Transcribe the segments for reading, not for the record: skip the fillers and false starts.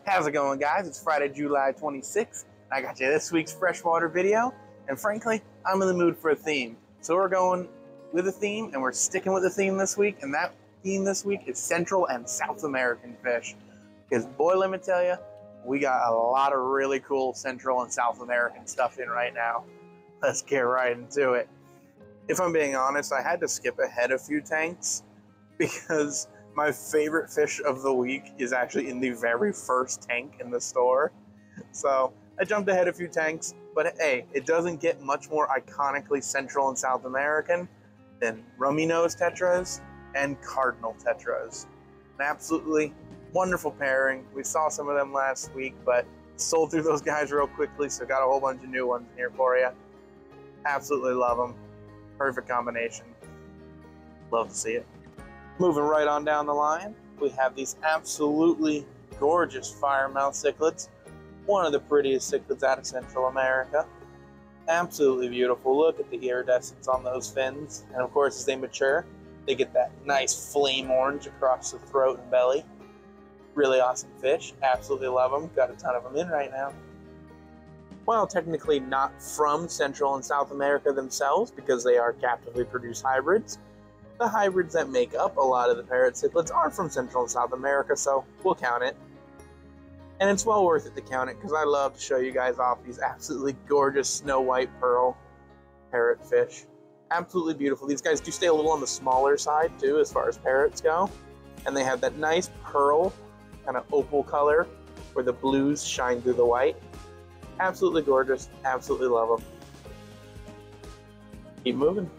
How's it going, guys? It's Friday, July 26th. I got you this week's freshwater video, and frankly, I'm in the mood for a theme. So we're going with a theme, and we're sticking with the theme this week, and that theme this week is Central and South American fish. Because boy, let me tell you, we got a lot of really cool Central and South American stuff in right now. Let's get right into it. If I'm being honest, I had to skip ahead a few tanks because my favorite fish of the week is actually in the very first tank in the store. So I jumped ahead a few tanks, but hey, it doesn't get much more iconically Central and South American than rummy nose tetras and cardinal tetras. An absolutely wonderful pairing. We saw some of them last week, but sold through those guys real quickly, so got a whole bunch of new ones in here for you. Absolutely love them. Perfect combination. Love to see it. Moving right on down the line, we have these absolutely gorgeous firemouth cichlids. One of the prettiest cichlids out of Central America. Absolutely beautiful. Look at the iridescence on those fins. And of course, as they mature, they get that nice flame orange across the throat and belly. Really awesome fish. Absolutely love them. Got a ton of them in right now. While technically not from Central and South America themselves, because they are captively produced hybrids, the hybrids that make up a lot of the parrot cichlids are from Central and South America, so we'll count it. And it's well worth it to count it, because I love to show you guys off these absolutely gorgeous snow white pearl parrot fish. Absolutely beautiful. These guys do stay a little on the smaller side, too, as far as parrots go. And they have that nice pearl, kind of opal color, where the blues shine through the white. Absolutely gorgeous. Absolutely love them. Keep moving.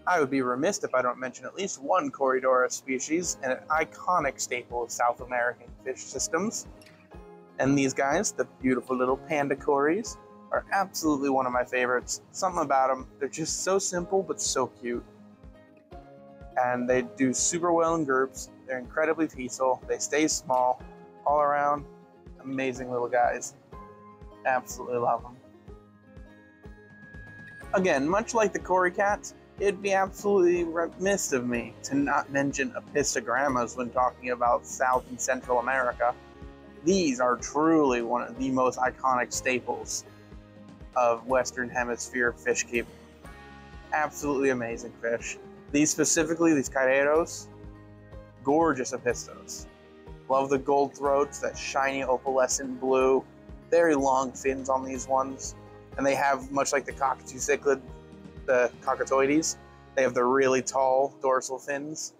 I would be remiss if I don't mention at least one Corydora species and an iconic staple of South American fish systems. And these guys, the beautiful little panda cories, are absolutely one of my favorites. Something about them, they're just so simple but so cute. And they do super well in groups. They're incredibly peaceful. They stay small. All around, amazing little guys. Absolutely love them. Again, much like the Cory cats, it'd be absolutely remiss of me to not mention apistogrammas when talking about South and Central America. These are truly one of the most iconic staples of Western Hemisphere fish keeping. Absolutely amazing fish. These specifically, these Caireiros, gorgeous apistos. Love the gold throats, that shiny opalescent blue. Very long fins on these ones. And they have, much like the cockatoo cichlid, the cockatoides, they have the really tall dorsal fins.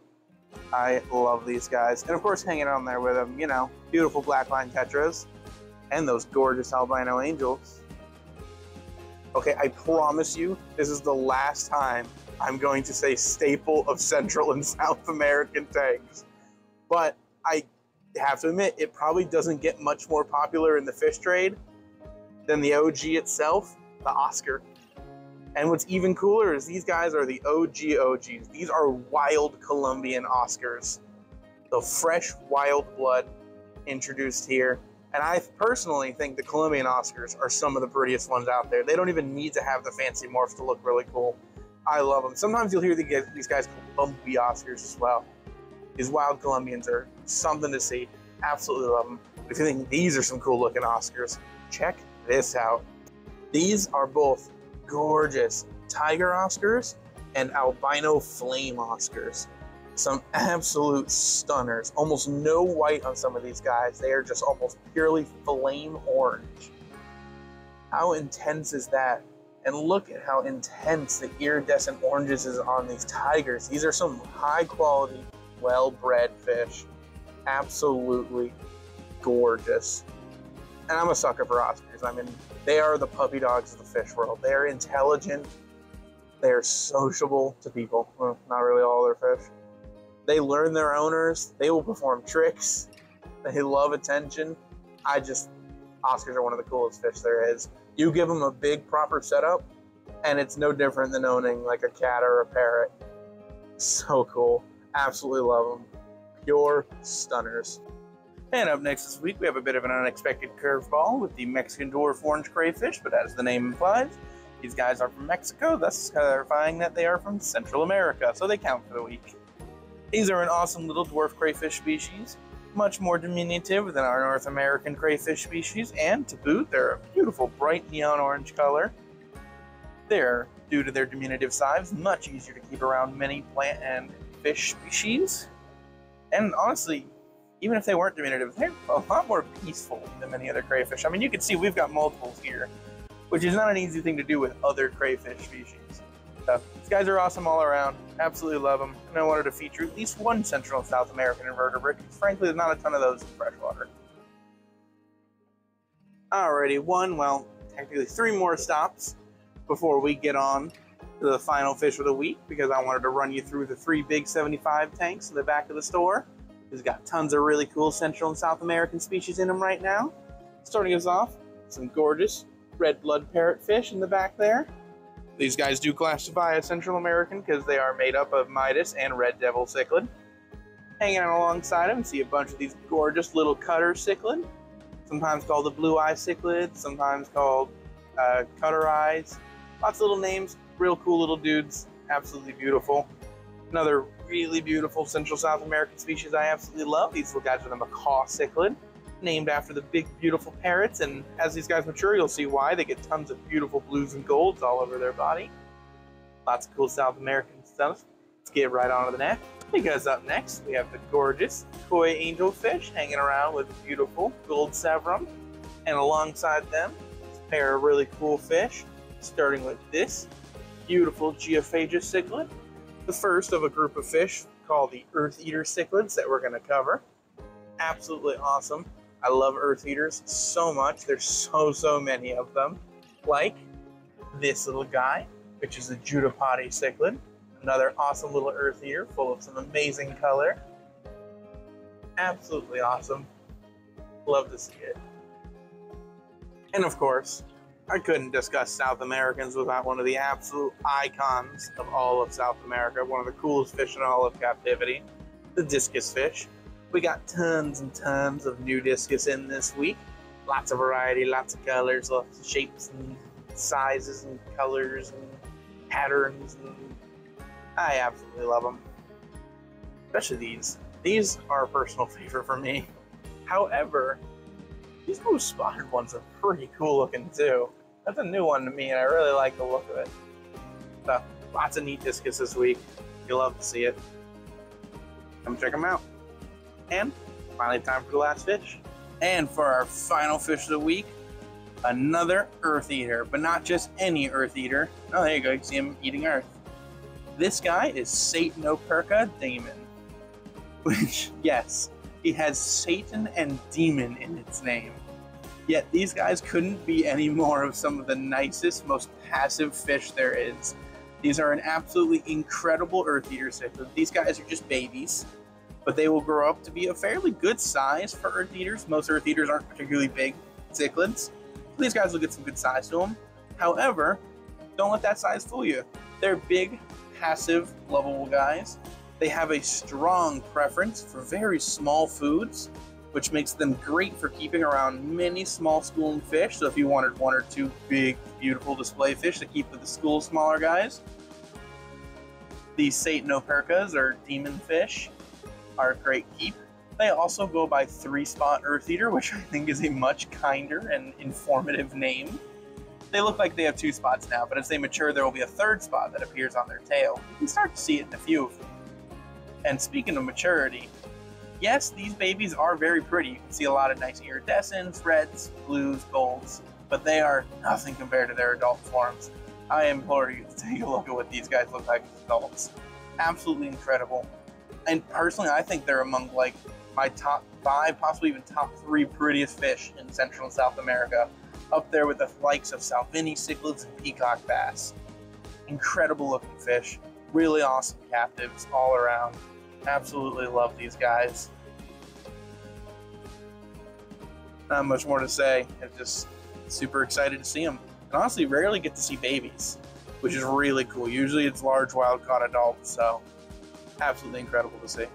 I love these guys. And of course, hanging on there with them, you know, beautiful blackline tetras and those gorgeous albino angels. Okay, I promise you, this is the last time I'm going to say staple of Central and South American tanks. But I have to admit, it probably doesn't get much more popular in the fish trade than the OG itself, the Oscar. And what's even cooler is these guys are the OGs. These are wild Colombian Oscars. So fresh, wild blood introduced here. And I personally think the Colombian Oscars are some of the prettiest ones out there. They don't even need to have the fancy morphs to look really cool. I love them. Sometimes you'll hear these guys called bumpy Oscars as well. These wild Colombians are something to see. Absolutely love them. If you think these are some cool looking Oscars, check this out. These are both gorgeous tiger Oscars and albino flame Oscars. Some absolute stunners. Almost no white on some of these guys. They are just almost purely flame orange. How intense is that? And look at how intense the iridescent oranges is on these tigers. These are some high quality, well-bred fish. Absolutely gorgeous. And I'm a sucker for Oscars. I mean, they are the puppy dogs of the fish world. They are intelligent. They are sociable to people. Well, not really all their fish. They learn their owners. They will perform tricks. They love attention. Oscars are one of the coolest fish there is. You give them a big, proper setup, and it's no different than owning like a cat or a parrot. So cool. Absolutely love them. Pure stunners. And up next this week, we have a bit of an unexpected curveball with the Mexican dwarf orange crayfish, but as the name implies, these guys are from Mexico, thus clarifying that they are from Central America, so they count for the week. These are an awesome little dwarf crayfish species. much more diminutive than our North American crayfish species, and to boot, they're a beautiful bright neon orange color. They're, due to their diminutive size, much easier to keep around many plant and fish species. And honestly, even if they weren't diminutive, they're a lot more peaceful than many other crayfish. I mean, you can see we've got multiples here, which is not an easy thing to do with other crayfish species. So, these guys are awesome all around. Absolutely love them. And I wanted to feature at least one Central and South American invertebrate, because frankly, there's not a ton of those in freshwater. Alrighty, technically 3 more stops before we get on to the final fish of the week, because I wanted to run you through the 3 big 75 tanks in the back of the store. It's got tons of really cool Central and South American species in them right now. Starting us off, some gorgeous red blood parrotfish in the back there. These guys do classify as Central American because they are made up of Midas and red devil cichlid. Hanging out alongside them, you see a bunch of these gorgeous little cutter cichlid, sometimes called the blue eye cichlid, sometimes called cutter eyes. Lots of little names, real cool little dudes, absolutely beautiful. Another really beautiful Central South American species I absolutely love. These little guys are the macaw cichlid, named after the big beautiful parrots, and as these guys mature you'll see why. They get tons of beautiful blues and golds all over their body. Lots of cool South American stuff. Let's get right on to the net, because up next we have the gorgeous koi angelfish hanging around with beautiful gold sevrum, and alongside them a pair of really cool fish, starting with this beautiful geophagus cichlid, the first of a group of fish called the earth eater cichlids that we're going to cover. Absolutely awesome. I love earth eaters so much. There's so many of them. Like this little guy, which is a Judapati cichlid. Another awesome little earth eater full of some amazing color. Absolutely awesome. Love to see it. And of course, I couldn't discuss South Americans without one of the absolute icons of all of South America, one of the coolest fish in all of captivity, the discus fish. We got tons and tons of new discus in this week. Lots of variety, lots of colors, lots of shapes and sizes and colors and patterns. And I absolutely love them. Especially these. These are a personal favorite for me. However, these blue spotted ones are pretty cool looking too. That's a new one to me and I really like the look of it. So, lots of neat discus this week. You'll love to see it. Come check them out. And finally, time for the last fish. And for our final fish of the week, another earth eater, but not just any earth eater. Oh, there you go, you can see him eating earth. This guy is Satanoperca daemon, which, yes, he has Satan and demon in its name. Yet these guys couldn't be any more of some of the nicest, most passive fish there is. These are an absolutely incredible earth eater cichlid. These guys are just babies, but they will grow up to be a fairly good size for earth eaters. Most earth eaters aren't particularly big cichlids. These guys will get some good size to them. However, don't let that size fool you. They're big, passive, lovable guys. They have a strong preference for very small foods, which makes them great for keeping around many small schooling fish. So if you wanted 1 or 2 big, beautiful display fish to keep with the school smaller guys, these Satanopercas, or demon fish, are a great keep. They also go by 3-spot earth eater, which I think is a much kinder and informative name. They look like they have 2 spots now, but as they mature, there will be a 3rd spot that appears on their tail. You can start to see it in a few of them. And speaking of maturity, yes, these babies are very pretty. You can see a lot of nice iridescence, reds, blues, golds, but they are nothing compared to their adult forms. I implore you to take a look at what these guys look like as adults. Absolutely incredible. And personally, I think they're among like my top 5, possibly even top 3 prettiest fish in Central and South America, up there with the likes of Salvini cichlids and peacock bass. Incredible looking fish, really awesome captives all around. Absolutely love these guys. Not much more to say. I'm just super excited to see them. And honestly, rarely get to see babies, which is really cool. Usually it's large wild-caught adults, so absolutely incredible to see.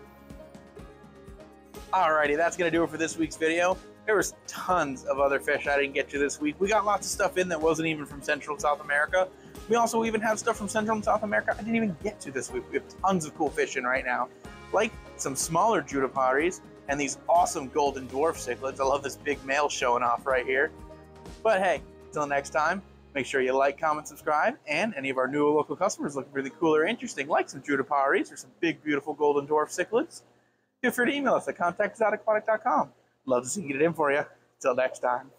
Alrighty, that's going to do it for this week's video. There was tons of other fish I didn't get to this week. We got lots of stuff in that wasn't even from Central and South America. We also even have stuff from Central and South America I didn't even get to this week. We have tons of cool fish in right now, like some smaller Judaparis and these awesome golden dwarf cichlids. I love this big male showing off right here. But hey, until next time, make sure you like, comment, subscribe, and any of our new local customers looking really cool or interesting, like some Jutaparis or some big, beautiful golden dwarf cichlids, feel free to email us at contact@exoticquatic.com. Love to see you get it in for you. Until next time.